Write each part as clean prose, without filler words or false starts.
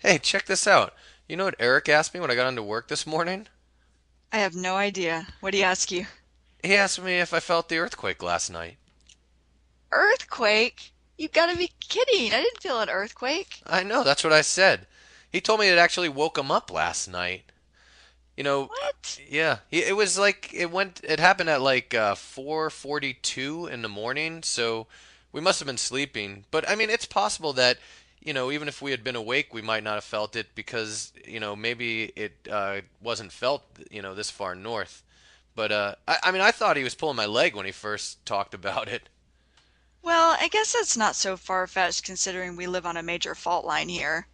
Hey, check this out. You know what Eric asked me when I got into work this morning? I have no idea. What do you ask you? He asked me if I felt the earthquake last night. Earthquake? You gotta be kidding. I didn't feel an earthquake. I know, that's what I said. He told me it actually woke him up last night. You know, What? yeah, it was like it happened at like 4:42 in the morning, so we must have been sleeping. But I mean, it's possible that, even if we had been awake, we might not have felt it because, maybe it wasn't felt, this far north. But I mean, I thought he was pulling my leg when he first talked about it. Well, I guess that's not so far-fetched considering we live on a major fault line here.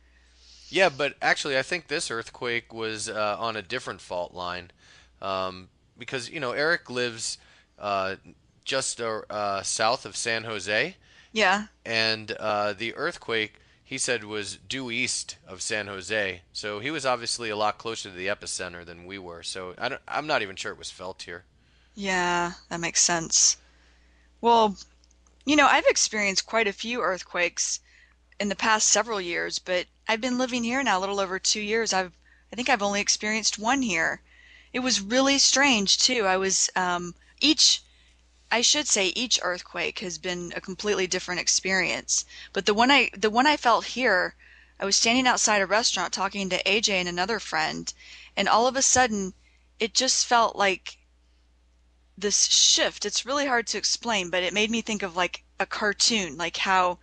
Yeah, but actually, I think this earthquake was on a different fault line, because Eric lives uh, just south of San Jose, Yeah. and the earthquake he said was due east of San Jose, so he was obviously a lot closer to the epicenter than we were. So I'm not even sure it was felt here. Yeah, that makes sense. Well, I've experienced quite a few earthquakes in the past several years, but I've been living here now a little over 2 years. I think I've only experienced one here. It was really strange too. I should say each earthquake has been a completely different experience. But the one I felt here, I was standing outside a restaurant talking to AJ and another friend, and all of a sudden it just felt like this shift. It's really hard to explain, but it made me think of like a cartoon, like how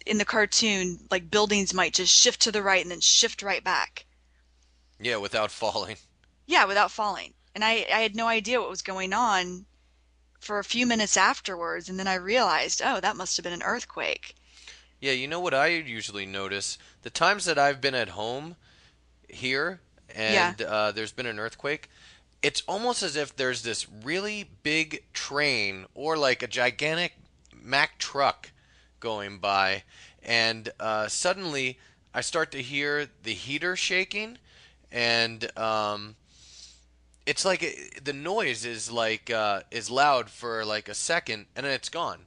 in the cartoon like buildings might just shift to the right and then shift right back. Yeah, without falling. Yeah, without falling. And I had no idea what was going on for a few minutes afterwards, and then I realized, oh, that must have been an earthquake. Yeah, you know what I usually notice? The times that I've been at home here Yeah. and there's been an earthquake, it's almost as if there's this really big train or like a gigantic Mack truck going by, and suddenly I start to hear the heater shaking, and it's like the noise is like is loud for like a second, and then it's gone.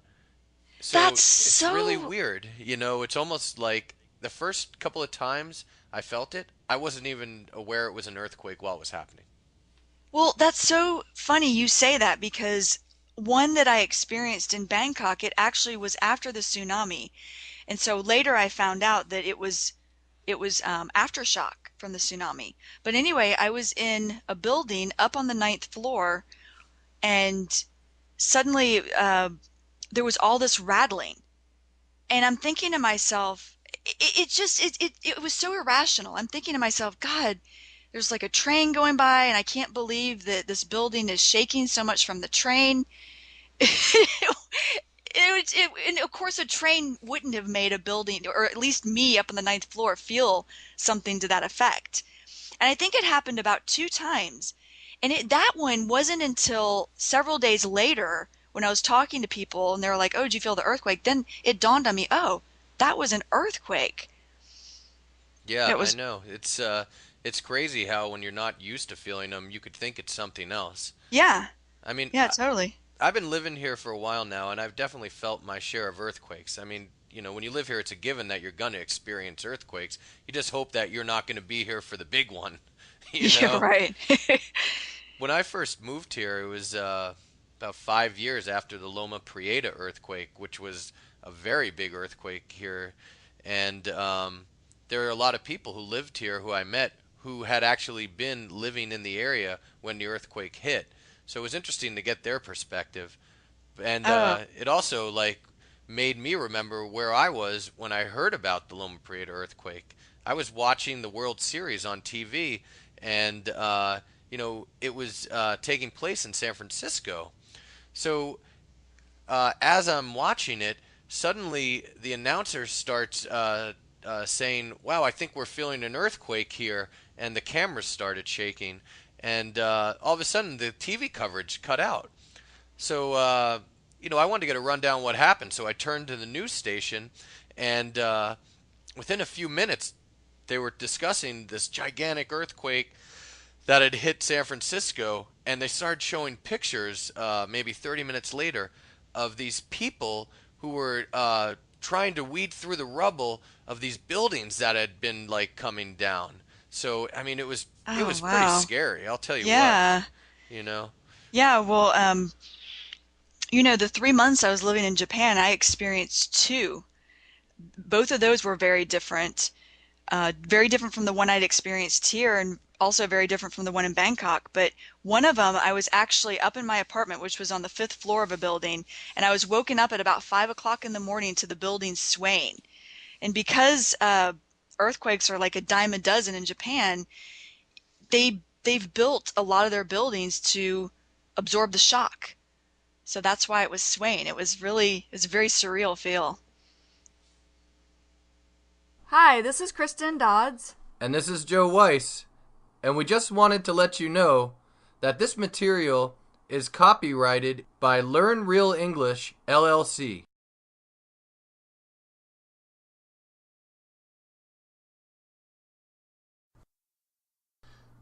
So That's it's really so, weird. It's almost like the first couple of times I felt it, I wasn't even aware it was an earthquake while it was happening. well, that's so funny you say that because one that I experienced in Bangkok, it actually was after the tsunami. And so later I found out that it was aftershock from the tsunami. But anyway, I was in a building up on the ninth floor, and suddenly there was all this rattling, and I'm thinking to myself, it was so irrational. I'm thinking to myself, God, there's like a train going by, and I can't believe that this building is shaking so much from the train. And of course, a train wouldn't have made a building, or at least me up on the ninth floor, feel something to that effect. And I think it happened about two times. And that one wasn't until several days later when I was talking to people and they were like, "Oh, did you feel the earthquake?" Then it dawned on me, "Oh, that was an earthquake." Yeah, It I was, know. It's crazy how when you're not used to feeling them, you could think it's something else. yeah, I mean, yeah, totally. I've been living here for a while now, and I've definitely felt my share of earthquakes. I mean, when you live here, it's a given that you're going to experience earthquakes. You just hope that you're not going to be here for the big one, you You're know? right. When I first moved here, it was about 5 years after the Loma Prieta earthquake, which was a very big earthquake here. And there are a lot of people who lived here who I met who had actually been living in the area when the earthquake hit. So it was interesting to get their perspective. And Oh, it also like made me remember where I was when I heard about the Loma Prieta earthquake. I was watching the World Series on TV, and it was taking place in San Francisco. So as I'm watching it, suddenly the announcer starts saying, "Wow, I think we're feeling an earthquake here," and the cameras started shaking, and all of a sudden the TV coverage cut out. So, I wanted to get a rundown what happened. So I turned to the news station, and within a few minutes, they were discussing this gigantic earthquake that had hit San Francisco, and they started showing pictures, maybe 30 minutes later, of these people who were trying to weed through the rubble of these buildings that had been like coming down. So I mean, it Oh, was pretty wow. scary. I'll tell you what, Yeah. you know. Yeah, well, the 3 months I was living in Japan, I experienced two. Both of those were very different from the one I'd experienced here, and also very different from the one in Bangkok. But one of them, I was actually up in my apartment, which was on the fifth floor of a building, and I was woken up at about 5 o'clock in the morning to the building swaying. And because earthquakes are like a dime a dozen in Japan, they've built a lot of their buildings to absorb the shock. So that's why it was swaying. It was a very surreal feel. Hi, this is Kristen Dodds. And this is Joe Weiss, and we just wanted to let you know that this material is copyrighted by Learn Real English, LLC.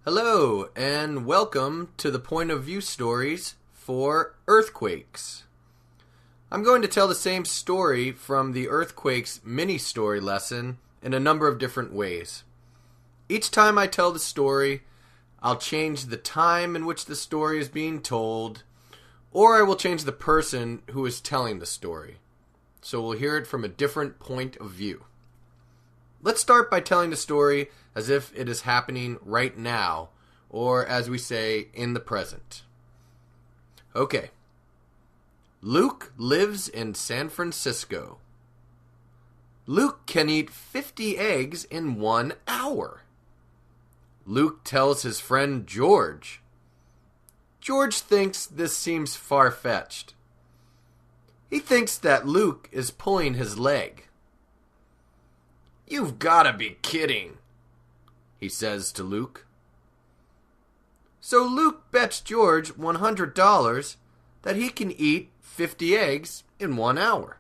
Hello, and welcome to the Point of View stories for earthquakes. I'm going to tell the same story from the earthquakes mini-story lesson in a number of different ways. Each time I tell the story, I'll change the time in which the story is being told, or I will change the person who is telling the story. So we'll hear it from a different point of view. Let's start by telling the story as if it is happening right now, or as we say, in the present. Okay. Luke lives in San Francisco. Luke can eat 50 eggs in 1 hour. Luke tells his friend George. George thinks this seems far-fetched. He thinks that Luke is pulling his leg. "You've got to be kidding," he says to Luke. So Luke bets George $100 that he can eat 50 eggs in 1 hour.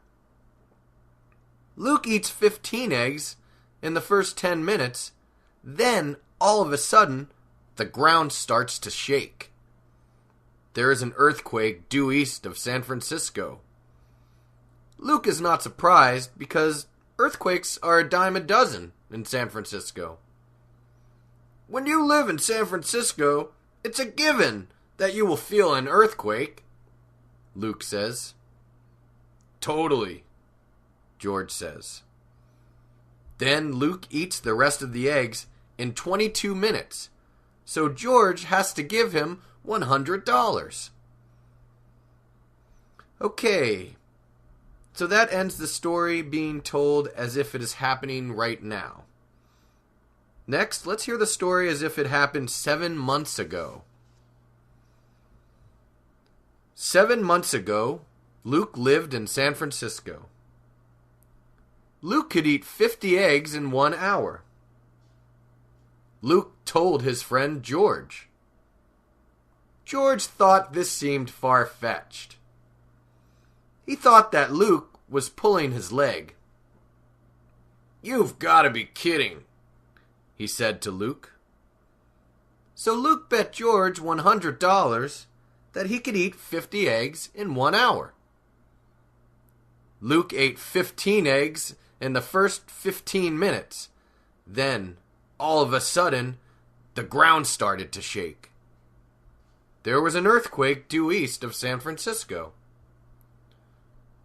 Luke eats 15 eggs in the first 10 minutes, then all of a sudden, the ground starts to shake. There is an earthquake due east of San Francisco. Luke is not surprised because earthquakes are a dime a dozen in San Francisco. "When you live in San Francisco, it's a given that you will feel an earthquake," Luke says. "Totally," George says. Then Luke eats the rest of the eggs in 22 minutes, so George has to give him $100. Okay, so that ends the story being told as if it is happening right now. Next, let's hear the story as if it happened 7 months ago. 7 months ago, Luke lived in San Francisco. Luke could eat 50 eggs in 1 hour. Luke told his friend George. George thought this seemed far-fetched. He thought that Luke was pulling his leg. "You've got to be kidding," he said to Luke. So Luke bet George $100 that he could eat 50 eggs in 1 hour. Luke ate 15 eggs in the first 15 minutes. Then, all of a sudden, the ground started to shake. There was an earthquake due east of San Francisco.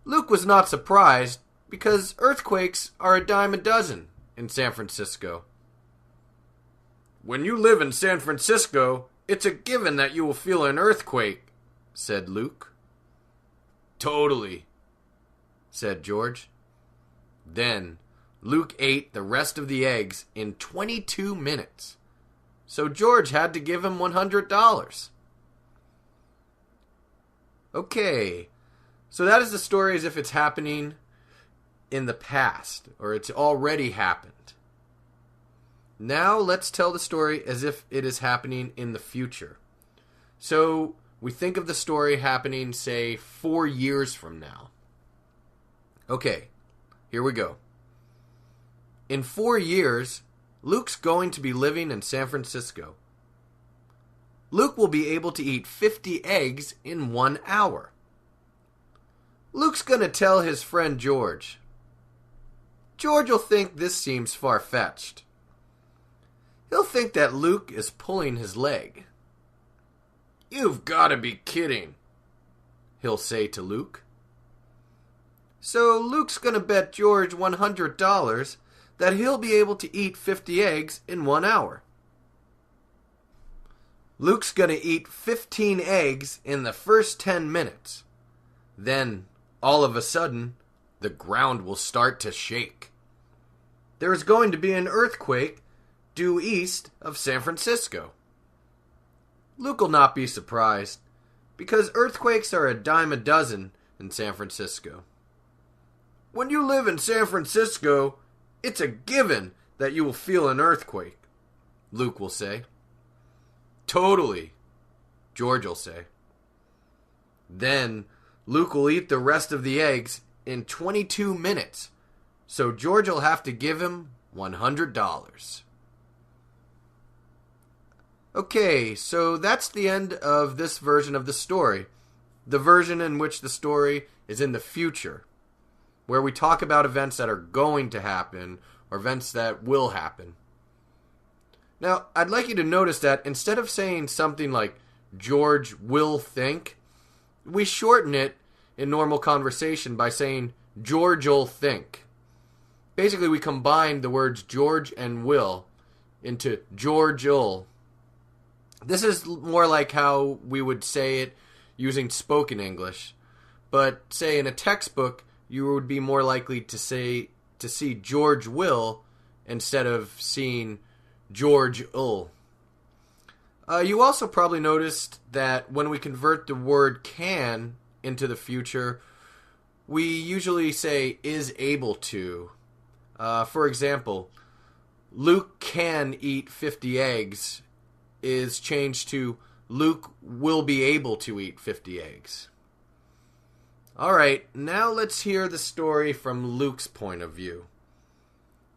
Luke was not surprised because earthquakes are a dime a dozen in San Francisco. "When you live in San Francisco, it's a given that you will feel an earthquake," said Luke. "Totally," said George. Then Luke ate the rest of the eggs in 22 minutes, so George had to give him $100. Okay, so that is the story as if it's happening in the past, or it's already happened. Now let's tell the story as if it is happening in the future. So we think of the story happening, say, 4 years from now. Okay, here we go. In 4 years, Luke's going to be living in San Francisco. Luke will be able to eat 50 eggs in 1 hour. Luke's going to tell his friend George. George will think this seems far-fetched. He'll think that Luke is pulling his leg. "You've got to be kidding," he'll say to Luke. So Luke's going to bet George $100 that he'll be able to eat 50 eggs in 1 hour. Luke's going to eat 15 eggs in the first 10 minutes. Then, all of a sudden, the ground will start to shake. There is going to be an earthquake due east of San Francisco. Luke will not be surprised, because earthquakes are a dime a dozen in San Francisco. "When you live in San Francisco, it's a given that you will feel an earthquake," Luke will say. "Totally," George will say. Then Luke will eat the rest of the eggs in 22 minutes, so George will have to give him $100. Okay, so that's the end of this version of the story. The version in which the story is in the future, where we talk about events that are going to happen or events that will happen. Now, I'd like you to notice that instead of saying something like George will think, we shorten it in normal conversation by saying George'll think. Basically, we combine the words George and will into George'll. This is more like how we would say it using spoken English. But, say, in a textbook, you would be more likely to see George will instead of seeing George'll. You also probably noticed that when we convert the word can into the future, we usually say is able to. For example, Luke can eat 50 eggs is changed to Luke will be able to eat 50 eggs. Alright, now let's hear the story from Luke's point of view.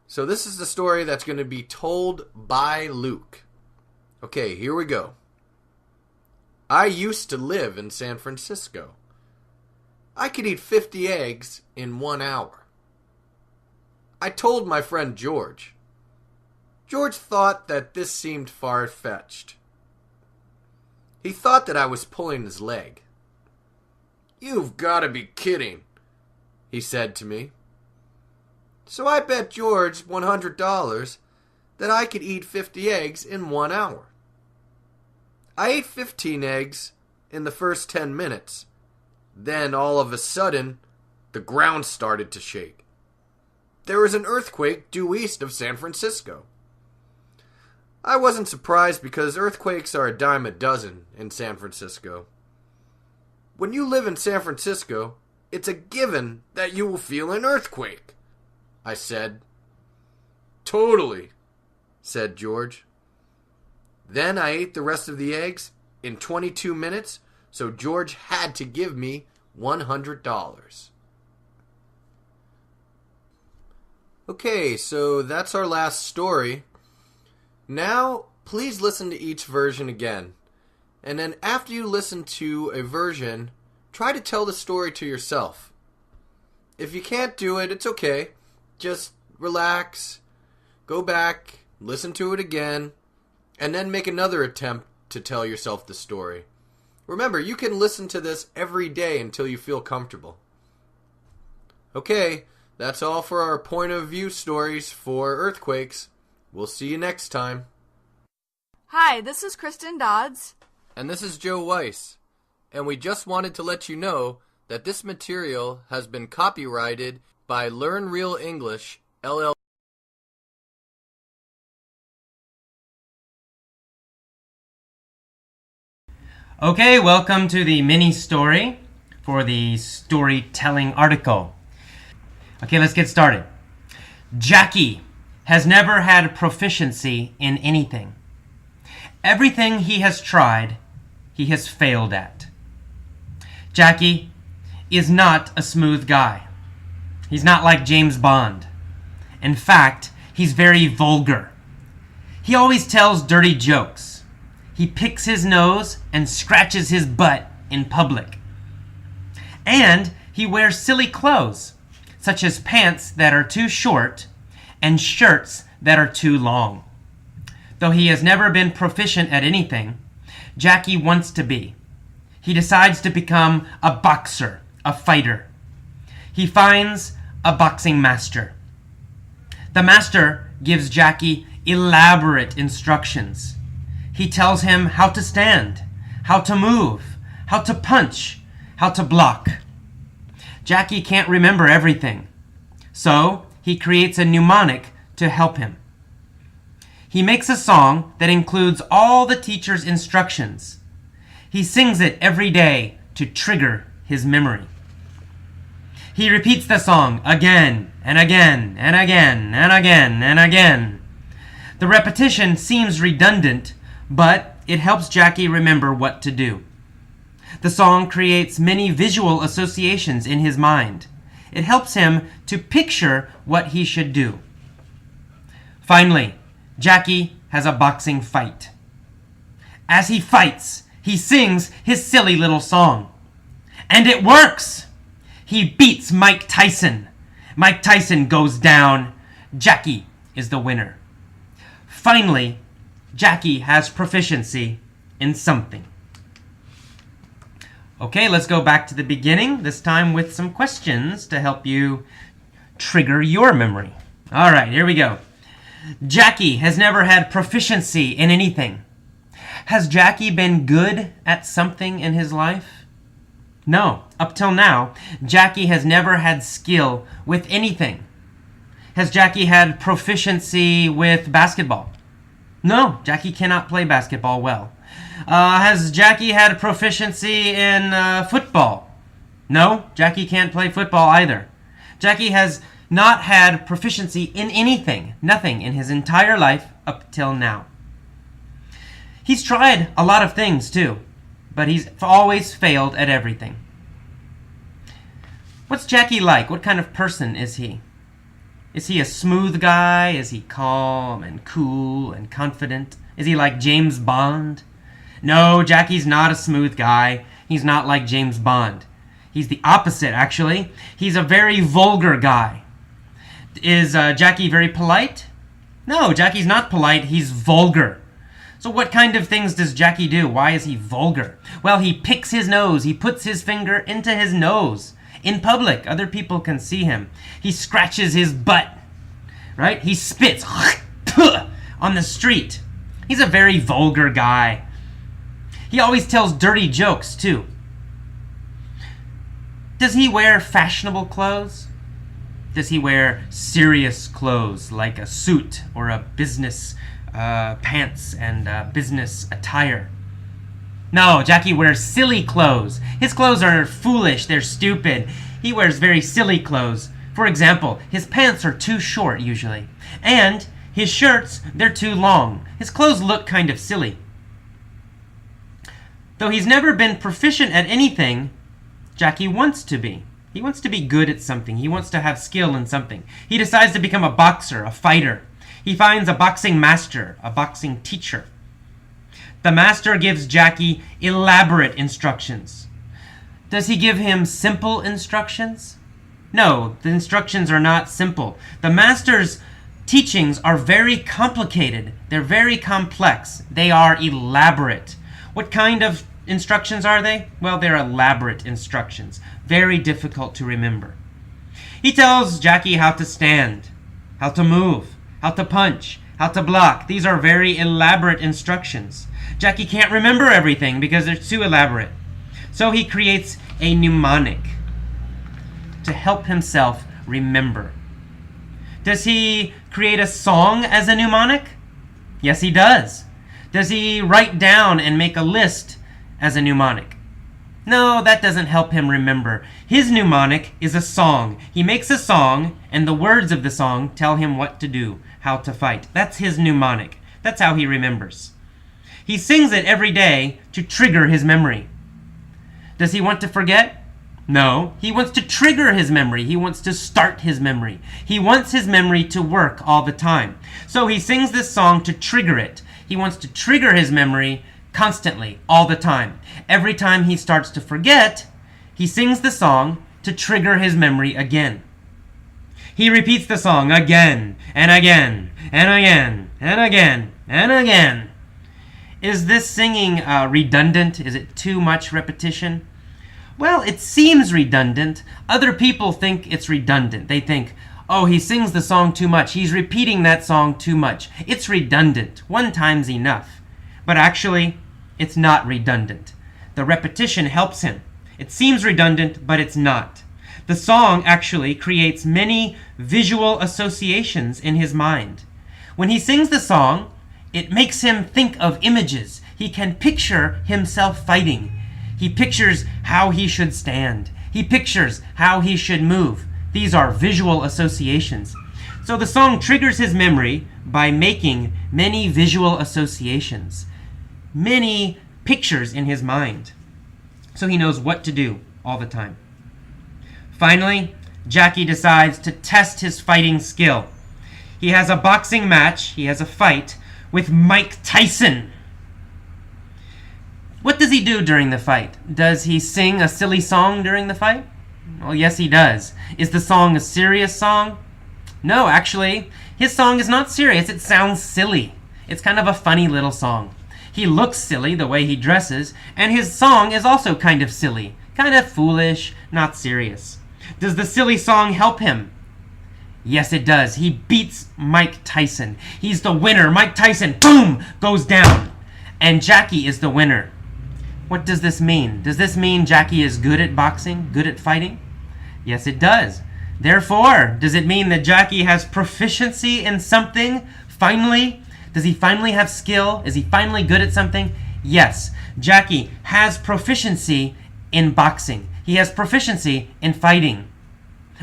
So this is the story that's going to be told by Luke. Okay, here we go. I used to live in San Francisco. I could eat 50 eggs in 1 hour. I told my friend George. George thought that this seemed far-fetched. He thought that I was pulling his leg. "You've got to be kidding," he said to me. So I bet George $100 that I could eat 50 eggs in 1 hour. I ate 15 eggs in the first 10 minutes. Then, all of a sudden, the ground started to shake. There was an earthquake due east of San Francisco. I wasn't surprised because earthquakes are a dime a dozen in San Francisco. When you live in San Francisco, it's a given that you will feel an earthquake, I said. Totally, said George. Then I ate the rest of the eggs in 22 minutes, so George had to give me $100. Okay, so that's our last story. Now, please listen to each version again. And then after you listen to a version, try to tell the story to yourself. If you can't do it, it's okay. Just relax, go back, listen to it again, and then make another attempt to tell yourself the story. Remember, you can listen to this every day until you feel comfortable. Okay, that's all for our point of view stories for earthquakes. We'll see you next time. Hi, this is Kristen Dodds. And this is Joe Weiss. And we just wanted to let you know that this material has been copyrighted by Learn Real English, LLC. Okay, welcome to the mini story for the storytelling article. Okay, let's get started. Jackie has never had proficiency in anything. Everything he has tried, he has failed at. Jackie is not a smooth guy. He's not like James Bond. In fact, he's very vulgar. He always tells dirty jokes. He picks his nose and scratches his butt in public. And he wears silly clothes, such as pants that are too short and shirts that are too long. Though he has never been proficient at anything, Jackie wants to be. He decides to become a boxer, a fighter. He finds a boxing master. The master gives Jackie elaborate instructions. He tells him how to stand, how to move, how to punch, how to block. Jackie can't remember everything, so he creates a mnemonic to help him. He makes a song that includes all the teacher's instructions. He sings it every day to trigger his memory. He repeats the song again and again and again and again and again. The repetition seems redundant, but it helps Jackie remember what to do. The song creates many visual associations in his mind. It helps him to picture what he should do. Finally, Jackie has a boxing fight. As he fights, he sings his silly little song. And it works! He beats Mike Tyson. Mike Tyson goes down. Jackie is the winner. Finally, Jackie has proficiency in something. Okay, let's go back to the beginning, this time with some questions to help you trigger your memory. All right, here we go. Jackie has never had proficiency in anything. Has Jackie been good at something in his life? No, up till now, Jackie has never had skill with anything. Has Jackie had proficiency with basketball? No, Jackie cannot play basketball well. Has Jackie had proficiency in football? No, Jackie can't play football either. Jackie has not had proficiency in anything, nothing in his entire life up till now. He's tried a lot of things too, but he's always failed at everything. What's Jackie like? What kind of person is he? Is he a smooth guy? Is he calm and cool and confident? Is he like James Bond? No, Jackie's not a smooth guy. He's not like James Bond. He's the opposite, actually. He's a very vulgar guy. Is Jackie very polite? No, Jackie's not polite. He's vulgar. So what kind of things does Jackie do? Why is he vulgar? Well, he picks his nose. He puts his finger into his nose. In public, other people can see him. He scratches his butt, right? He spits on the street. He's a very vulgar guy. He always tells dirty jokes, too. Does he wear fashionable clothes? Does he wear serious clothes, like a suit or a business pants and business attire? No, Jackie wears silly clothes. His clothes are foolish, they're stupid. He wears very silly clothes. For example, his pants are too short usually. And his shirts, they're too long. His clothes look kind of silly. Though he's never been proficient at anything, Jackie wants to be. He wants to be good at something. He wants to have skill in something. He decides to become a boxer, a fighter. He finds a boxing master, a boxing teacher. The master gives Jackie elaborate instructions. Does he give him simple instructions? No, the instructions are not simple. The master's teachings are very complicated. They're very complex. They are elaborate. What kind of instructions are they? Well, they're elaborate instructions. Very difficult to remember. He tells Jackie how to stand, how to move, how to punch, how to block. These are very elaborate instructions. Jackie can't remember everything because they're too elaborate. So he creates a mnemonic to help himself remember. Does he create a song as a mnemonic? Yes, he does. Does he write down and make a list as a mnemonic? No, that doesn't help him remember. His mnemonic is a song. He makes a song, and the words of the song tell him what to do, how to fight. That's his mnemonic. That's how he remembers. He sings it every day to trigger his memory. Does he want to forget? No, he wants to trigger his memory. He wants to start his memory. He wants his memory to work all the time. So he sings this song to trigger it. He wants to trigger his memory constantly, all the time. Every time he starts to forget, he sings the song to trigger his memory again. He repeats the song again and again and again and again and again. Is this singing redundant? Is it too much repetition? Well, it seems redundant. Other people think it's redundant. They think, oh, he sings the song too much. He's repeating that song too much. It's redundant. One time's enough. But actually, it's not redundant. The repetition helps him. It seems redundant, but it's not. The song actually creates many visual associations in his mind. When he sings the song, it makes him think of images. He can picture himself fighting. He pictures how he should stand. He pictures how he should move. These are visual associations. So the song triggers his memory by making many visual associations, many pictures in his mind. So he knows what to do all the time. Finally, Jackie decides to test his fighting skill. He has a boxing match, he has a fight with Mike Tyson. What does he do during the fight? Does he sing a silly song during the fight? Well, yes, he does. Is the song a serious song? No, actually, his song is not serious. It sounds silly. It's kind of a funny little song. He looks silly the way he dresses, and his song is also kind of silly, kind of foolish, not serious. Does the silly song help him? Yes, it does. He beats Mike Tyson. He's the winner. Mike Tyson, boom, goes down. And Jackie is the winner. What does this mean? Does this mean Jackie is good at boxing, good at fighting? Yes, it does. Therefore, does it mean that Jackie has proficiency in something? Finally? Does he finally have skill? Is he finally good at something? Yes, Jackie has proficiency in boxing. He has proficiency in fighting.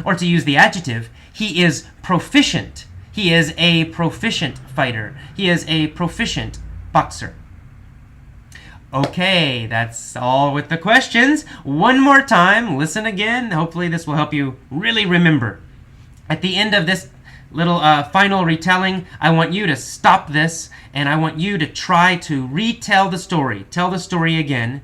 Or to use the adjective, he is proficient. He is a proficient fighter. He is a proficient boxer. Okay, that's all with the questions. One more time, listen again. Hopefully this will help you really remember. At the end of this little final retelling, I want you to stop this and I want you to try to retell the story. Tell the story again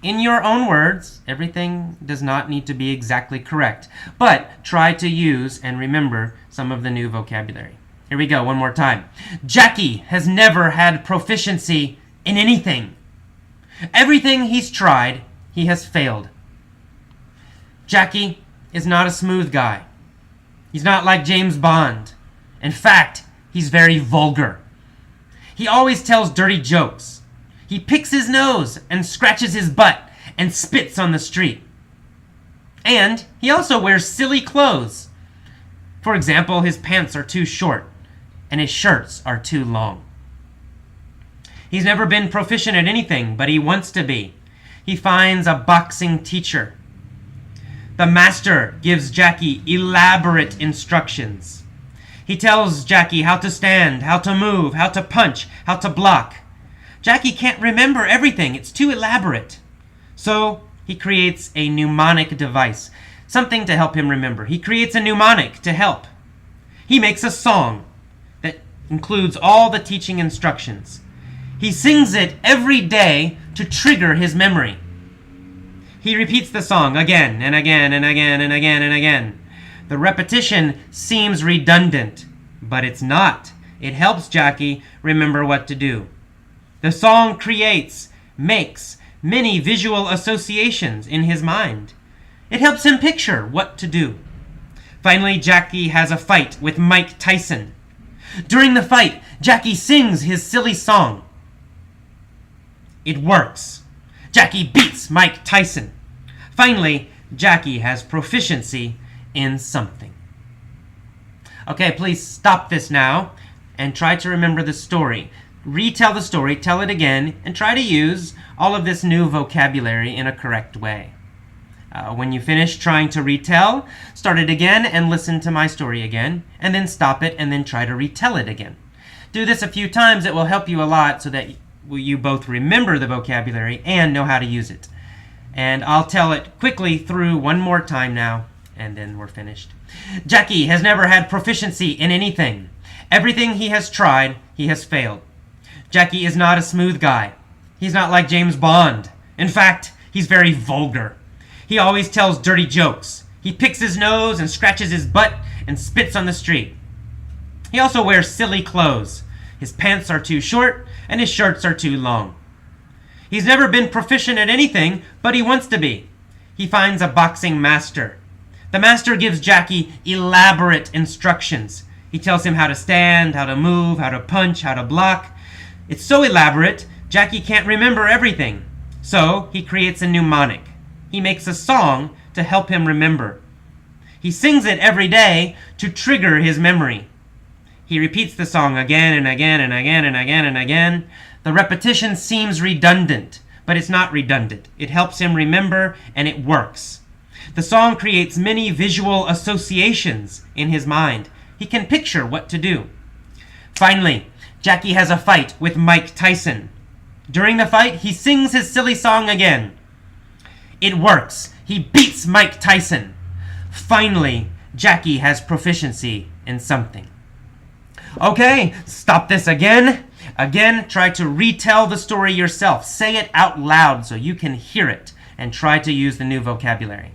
in your own words. Everything does not need to be exactly correct, but try to use and remember some of the new vocabulary. Here we go, one more time. Jackie has never had proficiency in anything. Everything he's tried, he has failed. Jackie is not a smooth guy. He's not like James Bond. In fact, he's very vulgar. He always tells dirty jokes. He picks his nose and scratches his butt and spits on the street. And he also wears silly clothes. For example, his pants are too short and his shirts are too long. He's never been proficient at anything, but he wants to be. He finds a boxing teacher. The master gives Jackie elaborate instructions. He tells Jackie how to stand, how to move, how to punch, how to block. Jackie can't remember everything. It's too elaborate. So he creates a mnemonic device, something to help him remember. He creates a mnemonic to help. He makes a song that includes all the teaching instructions. He sings it every day to trigger his memory. He repeats the song again and again and again and again and again. The repetition seems redundant, but it's not. It helps Jackie remember what to do. The song makes many visual associations in his mind. It helps him picture what to do. Finally, Jackie has a fight with Mike Tyson. During the fight, Jackie sings his silly song. It works. Jackie beats Mike Tyson. Finally, Jackie has proficiency in something. Okay, please stop this now and try to remember the story. Retell the story, tell it again, and try to use all of this new vocabulary in a correct way. When you finish trying to retell, start it again and listen to my story again, and then stop it and then try to retell it again. Do this a few times. It will help you a lot so that you both remember the vocabulary and know how to use it. And I'll tell it quickly through one more time now, and then we're finished. Jackie has never had proficiency in anything. Everything he has tried, he has failed. Jackie is not a smooth guy. He's not like James Bond. In fact, he's very vulgar. He always tells dirty jokes. He picks his nose and scratches his butt and spits on the street. He also wears silly clothes. His pants are too short and his shirts are too long. He's never been proficient at anything, but he wants to be. He finds a boxing master. The master gives Jackie elaborate instructions. He tells him how to stand, how to move, how to punch, how to block. It's so elaborate, Jackie can't remember everything. So he creates a mnemonic. He makes a song to help him remember. He sings it every day to trigger his memory. He repeats the song again and again and again and again and again. The repetition seems redundant, but it's not redundant. It helps him remember, and it works. The song creates many visual associations in his mind. He can picture what to do. Finally, Jackie has a fight with Mike Tyson. During the fight, he sings his silly song again. It works. He beats Mike Tyson. Finally, Jackie has proficiency in something. Okay, stop this again. Again, try to retell the story yourself. Say it out loud so you can hear it, and try to use the new vocabulary.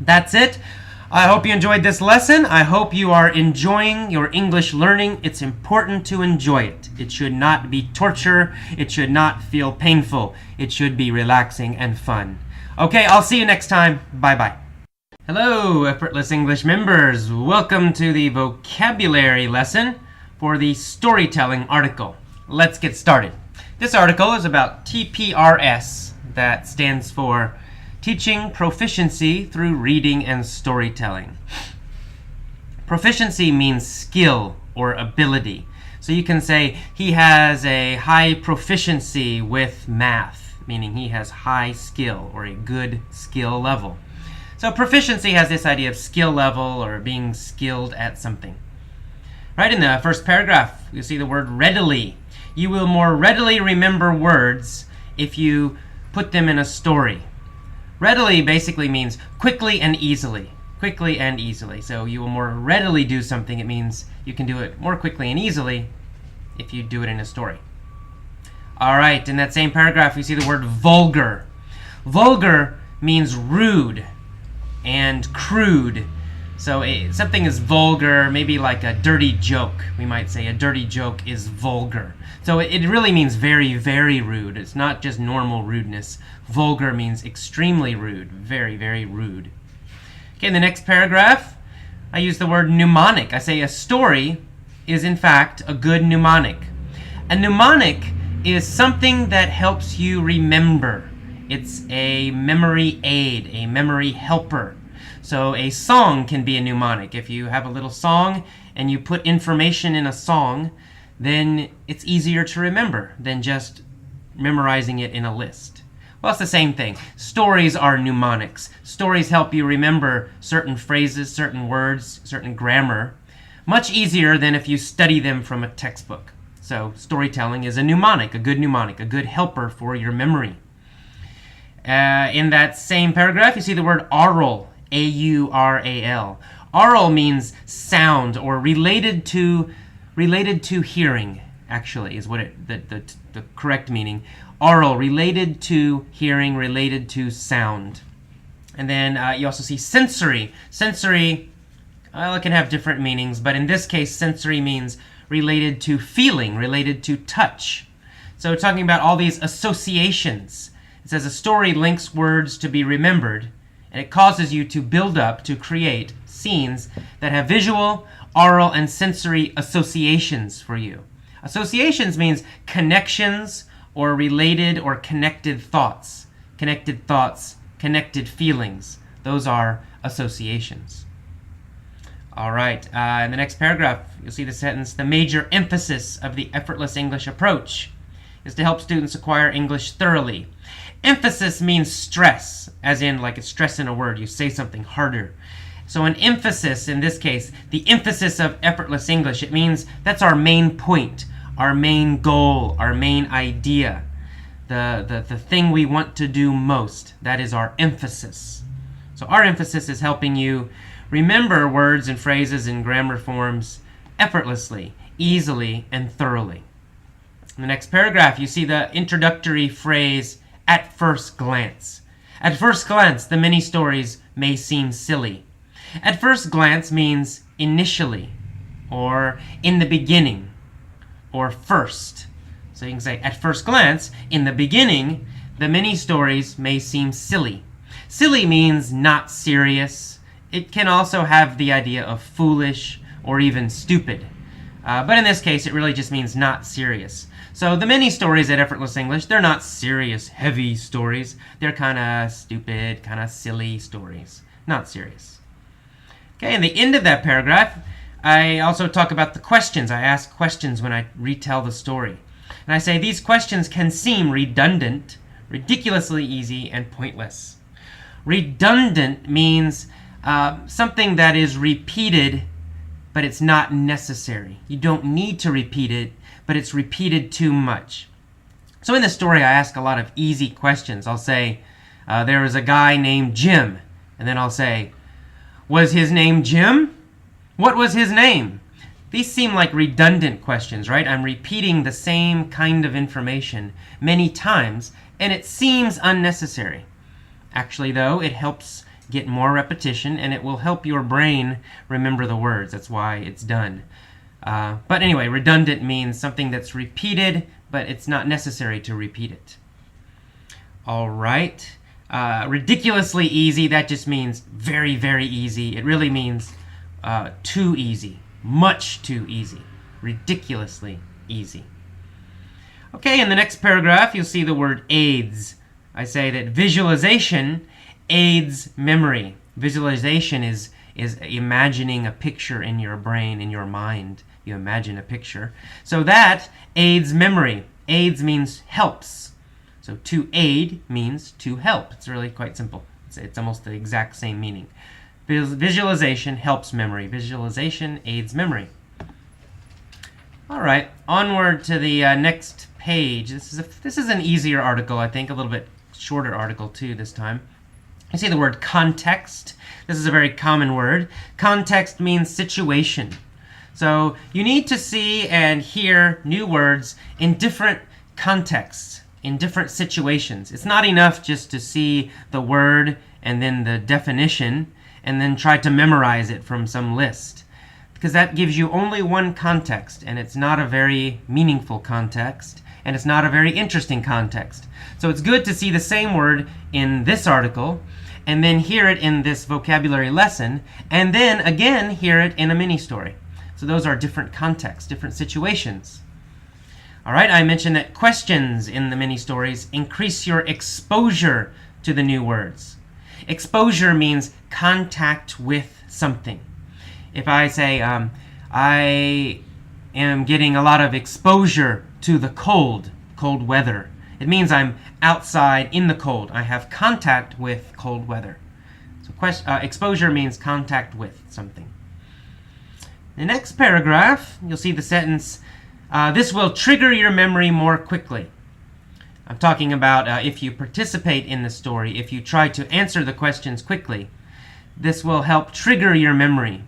That's it. I hope you enjoyed this lesson. I hope you are enjoying your English learning. It's important to enjoy it. It should not be torture. It should not feel painful. It should be relaxing and fun. Okay, I'll see you next time. Bye-bye. Hello, Effortless English members. Welcome to the vocabulary lesson for the storytelling article. Let's get started. This article is about TPRS, that stands for Teaching Proficiency Through Reading and Storytelling. Proficiency means skill or ability. So you can say he has a high proficiency with math, meaning he has high skill or a good skill level. So proficiency has this idea of skill level or being skilled at something. Right in the first paragraph, you see the word readily. You will more readily remember words if you put them in a story. Readily basically means quickly and easily. Quickly and easily. So you will more readily do something. It means you can do it more quickly and easily if you do it in a story. Alright, in that same paragraph you see the word vulgar. Vulgar means rude and crude. So something is vulgar, maybe like a dirty joke. We might say a dirty joke is vulgar. So it really means very, very rude. It's not just normal rudeness. Vulgar means extremely rude, very, very rude. Okay, in the next paragraph, I use the word mnemonic. I say a story is in fact a good mnemonic. A mnemonic is something that helps you remember. It's a memory aid, a memory helper. So a song can be a mnemonic. If you have a little song and you put information in a song, then it's easier to remember than just memorizing it in a list. Well, it's the same thing. Stories are mnemonics. Stories help you remember certain phrases, certain words, certain grammar, much easier than if you study them from a textbook. So storytelling is a mnemonic, a good helper for your memory. In that same paragraph, you see the word aural, A-U-R-A-L. Aural means sound or related to hearing, actually, is what the correct meaning. Aural, related to hearing, related to sound. And then you also see sensory. Sensory, it can have different meanings, but in this case, sensory means related to feeling, related to touch. So we're talking about all these associations. It says a story links words to be remembered, and it causes you to build up, to create scenes that have visual, aural, and sensory associations for you. Associations means connections or related or connected thoughts. Connected thoughts, connected feelings. Those are associations. All right, in the next paragraph, you'll see the sentence, the major emphasis of the effortless English approach is to help students acquire English thoroughly. Emphasis means stress, as in like it's stress in a word, you say something harder. So an emphasis, in this case, the emphasis of effortless English, it means that's our main point, our main goal, our main idea, the thing we want to do most. That is our emphasis. So our emphasis is helping you remember words and phrases and grammar forms effortlessly, easily, and thoroughly. In the next paragraph, you see the introductory phrase, at first glance. At first glance, the mini stories may seem silly. At first glance means initially, or in the beginning, or first. So you can say, at first glance, in the beginning, the mini-stories may seem silly. Silly means not serious. It can also have the idea of foolish or even stupid. But in this case, it really just means not serious. So the mini-stories at Effortless English, they're not serious, heavy stories. They're kind of stupid, kind of silly stories. Not serious. Okay, in the end of that paragraph, I also talk about the questions. I ask questions when I retell the story. And I say these questions can seem redundant, ridiculously easy, and pointless. Redundant means something that is repeated, but it's not necessary. You don't need to repeat it, but it's repeated too much. So in this story, I ask a lot of easy questions. I'll say, there was a guy named Jim. And then I'll say, was his name Jim? What was his name? These seem like redundant questions, right? I'm repeating the same kind of information many times, and it seems unnecessary. Actually, though, it helps get more repetition, and it will help your brain remember the words. That's why it's done. But anyway, redundant means something that's repeated, but it's not necessary to repeat it. All right. Ridiculously easy, that just means very, very easy. It really means too easy, much too easy, ridiculously easy. Okay, in the next paragraph, you'll see the word aids. I say that visualization aids memory. Visualization is imagining a picture in your brain, in your mind. You imagine a picture. So that aids memory. Aids means helps. So to aid means to help. It's really quite simple. It's almost the exact same meaning. Visualization helps memory. Visualization aids memory. All right, onward to the next page. This is an easier article, I think, a little bit shorter article too this time. You see the word context. This is a very common word. Context means situation. So you need to see and hear new words in different contexts, in different situations. It's not enough just to see the word and then the definition and then try to memorize it from some list, because that gives you only one context, and it's not a very meaningful context, and it's not a very interesting context. So it's good to see the same word in this article, and then hear it in this vocabulary lesson, and then again hear it in a mini story. So those are different contexts, different situations. All right, I mentioned that questions in the mini stories increase your exposure to the new words. Exposure means contact with something. If I say, I am getting a lot of exposure to the cold weather, it means I'm outside in the cold. I have contact with cold weather. So exposure means contact with something. The next paragraph, you'll see the sentence, this will trigger your memory more quickly. I'm talking about if you participate in the story, if you try to answer the questions quickly, this will help trigger your memory.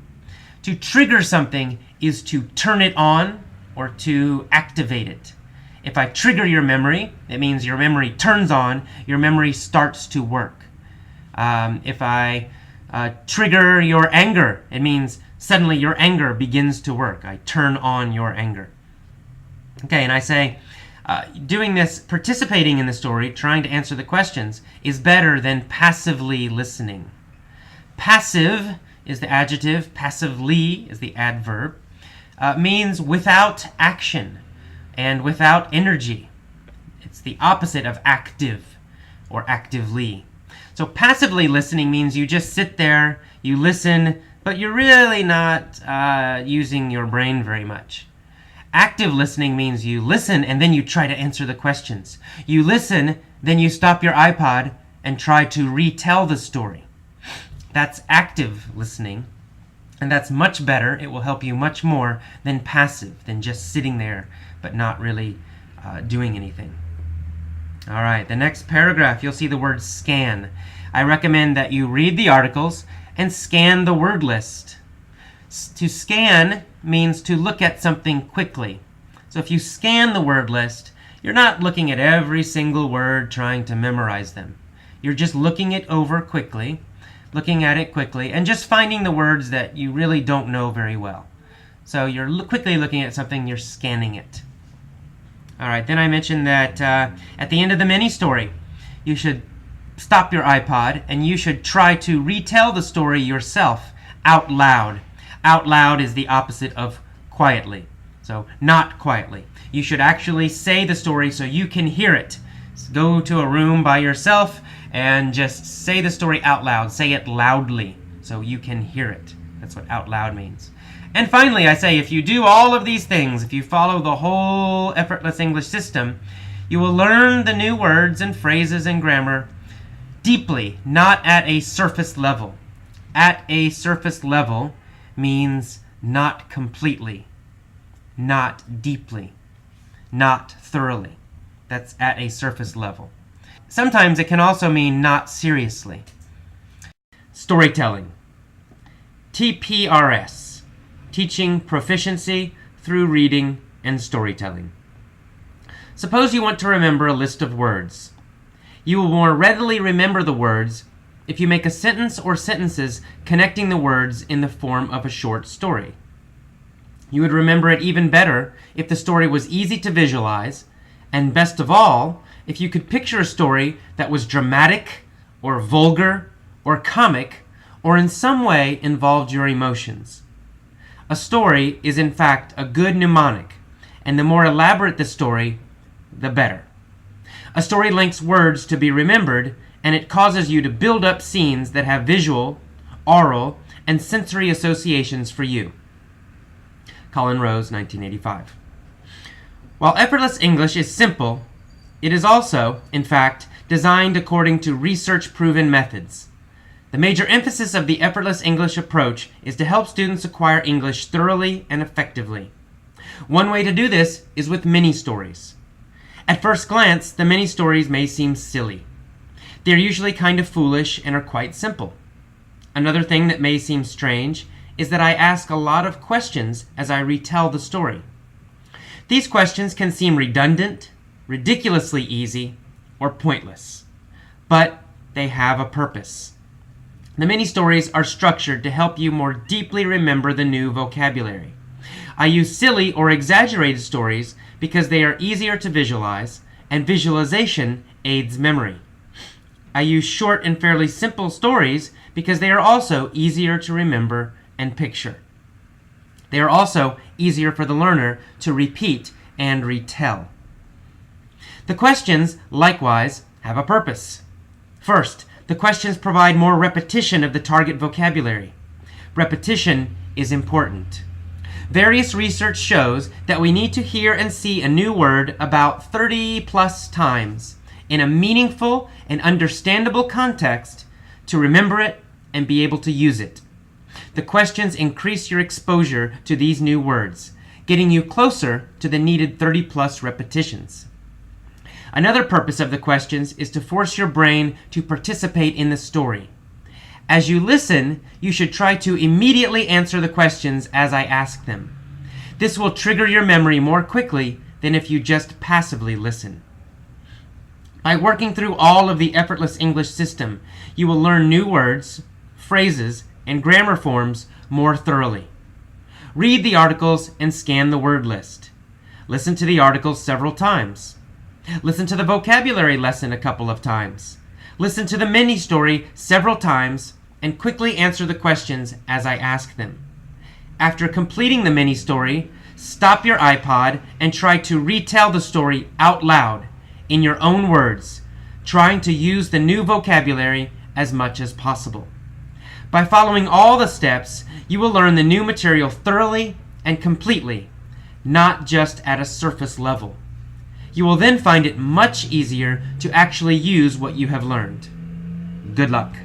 To trigger something is to turn it on or to activate it. If I trigger your memory, it means your memory turns on, your memory starts to work. If I trigger your anger, it means suddenly your anger begins to work. I turn on your anger. Okay, and I say, doing this, participating in the story, trying to answer the questions, is better than passively listening. Passive is the adjective, passively is the adverb, means without action and without energy. It's the opposite of active or actively. So passively listening means you just sit there, you listen, but you're really not using your brain very much. Active listening means you listen and then you try to answer the questions. You listen, then you stop your iPod and try to retell the story. That's active listening, and that's much better. It will help you much more than passive, than just sitting there but not really doing anything. All right, the next paragraph, you'll see the word scan. I recommend that you read the articles and scan the word list. To scan means to look at something quickly. So if you scan the word list, you're not looking at every single word trying to memorize them. You're just looking it over quickly. looking at it quickly, and just finding the words that you really don't know very well. So you're quickly looking at something, you're scanning it. All right, then I mentioned that at the end of the mini story, you should stop your iPod and you should try to retell the story yourself out loud. Out loud is the opposite of quietly. So not quietly. You should actually say the story so you can hear it. Go to a room by yourself and just say the story out loud. Say it loudly so you can hear it. That's what out loud means. And finally, I say, if you do all of these things, if you follow the whole effortless English system, you will learn the new words and phrases and grammar deeply, not at a surface level. At a surface level means not completely, not deeply, not thoroughly. That's at a surface level. Sometimes it can also mean not seriously. Storytelling. TPRS. Teaching proficiency through reading and storytelling. Suppose you want to remember a list of words. You will more readily remember the words if you make a sentence or sentences connecting the words in the form of a short story. You would remember it even better if the story was easy to visualize, and best of all, if you could picture a story that was dramatic or vulgar or comic or in some way involved your emotions. A story is in fact a good mnemonic, and the more elaborate the story, the better. A story links words to be remembered, and it causes you to build up scenes that have visual, oral, and sensory associations for you. Colin Rose, 1985. While effortless English is simple, it is also, in fact, designed according to research-proven methods. The major emphasis of the effortless English approach is to help students acquire English thoroughly and effectively. One way to do this is with mini stories. At first glance, the mini stories may seem silly. They're usually kind of foolish and are quite simple. Another thing that may seem strange is that I ask a lot of questions as I retell the story. These questions can seem redundant, ridiculously easy, or pointless, but they have a purpose. The mini stories are structured to help you more deeply remember the new vocabulary. I use silly or exaggerated stories because they are easier to visualize, and visualization aids memory. I use short and fairly simple stories because they are also easier to remember and picture. They are also easier for the learner to repeat and retell. The questions, likewise, have a purpose. First, the questions provide more repetition of the target vocabulary. Repetition is important. Various research shows that we need to hear and see a new word about 30 plus times in a meaningful and understandable context to remember it and be able to use it. The questions increase your exposure to these new words, getting you closer to the needed 30 plus repetitions. Another purpose of the questions is to force your brain to participate in the story. As you listen, you should try to immediately answer the questions as I ask them. This will trigger your memory more quickly than if you just passively listen. By working through all of the effortless English system, you will learn new words, phrases, and grammar forms more thoroughly. Read the articles and scan the word list. Listen to the articles several times. Listen to the vocabulary lesson a couple of times. Listen to the mini story several times and quickly answer the questions as I ask them. After completing the mini story, stop your iPod and try to retell the story out loud in your own words, trying to use the new vocabulary as much as possible. By following all the steps, you will learn the new material thoroughly and completely, not just at a surface level. You will then find it much easier to actually use what you have learned. Good luck.